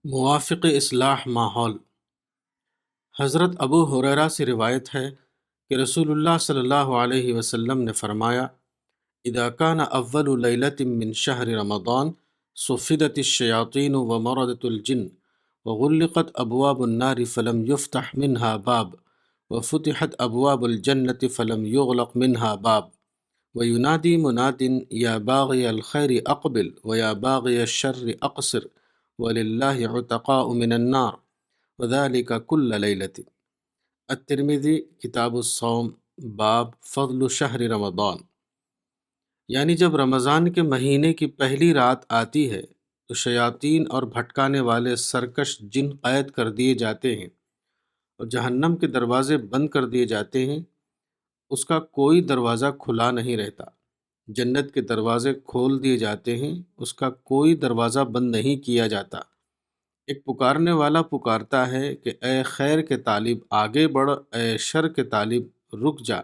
موافق اصلاح ماحول۔ حضرت ابو ہریرہ سے روایت ہے کہ رسول اللہ صلی اللہ علیہ وسلم نے فرمایا: اذا كان اول لیلۃ من شہر رمضان صفدت الشیاطین ومردت الجن وغلقت ابواب النار فلم يفتح منها باب وفتحت ابواب الجنة فلم يغلق منها باب وينادي مناد یا باغی الخیر اقبل ویا باغی الشر اقصر وللہ عتقاء من النار وذلك كل لیلۃ۔ الترمذی کتاب الصوم باب فضل شہر رمضان۔ یعنی جب رمضان کے مہینے کی پہلی رات آتی ہے تو شیاطین اور بھٹکانے والے سرکش جن قید کر دیے جاتے ہیں اور جہنم کے دروازے بند کر دیے جاتے ہیں، اس کا کوئی دروازہ کھلا نہیں رہتا۔ جنت کے دروازے کھول دیے جاتے ہیں، اس کا کوئی دروازہ بند نہیں کیا جاتا۔ ایک پکارنے والا پکارتا ہے کہ اے خیر کے طالب آگے بڑھ، اے شر کے طالب رک جا،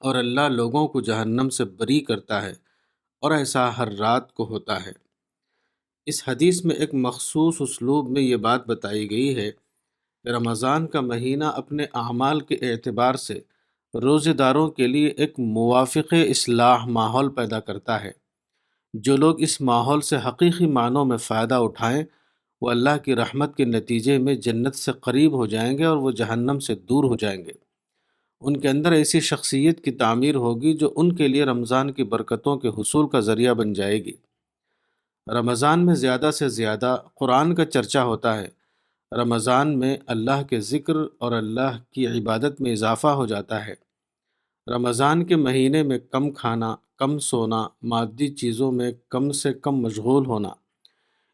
اور اللہ لوگوں کو جہنم سے بری کرتا ہے، اور ایسا ہر رات کو ہوتا ہے۔ اس حدیث میں ایک مخصوص اسلوب میں یہ بات بتائی گئی ہے کہ رمضان کا مہینہ اپنے اعمال کے اعتبار سے روزے داروں کے لیے ایک موافق اصلاح ماحول پیدا کرتا ہے۔ جو لوگ اس ماحول سے حقیقی معنوں میں فائدہ اٹھائیں وہ اللہ کی رحمت کے نتیجے میں جنت سے قریب ہو جائیں گے اور وہ جہنم سے دور ہو جائیں گے۔ ان کے اندر ایسی شخصیت کی تعمیر ہوگی جو ان کے لیے رمضان کی برکتوں کے حصول کا ذریعہ بن جائے گی۔ رمضان میں زیادہ سے زیادہ قرآن کا چرچا ہوتا ہے۔ رمضان میں اللہ کے ذکر اور اللہ کی عبادت میں اضافہ ہو جاتا ہے۔ رمضان کے مہینے میں کم کھانا، کم سونا، مادی چیزوں میں کم سے کم مشغول ہونا،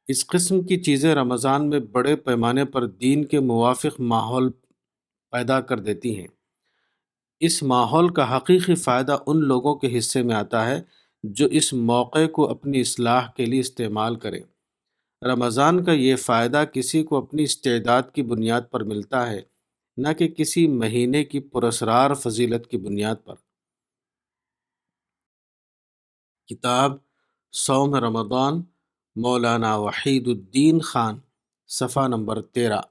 اس قسم کی چیزیں رمضان میں بڑے پیمانے پر دین کے موافق ماحول پیدا کر دیتی ہیں۔ اس ماحول کا حقیقی فائدہ ان لوگوں کے حصے میں آتا ہے جو اس موقع کو اپنی اصلاح کے لیے استعمال کریں۔ رمضان کا یہ فائدہ کسی کو اپنی استعداد کی بنیاد پر ملتا ہے، نہ کہ کسی مہینے کی پراسرار فضیلت کی بنیاد پر۔ کتاب صوم رمضان، مولانا وحید الدین خان، صفحہ نمبر 13۔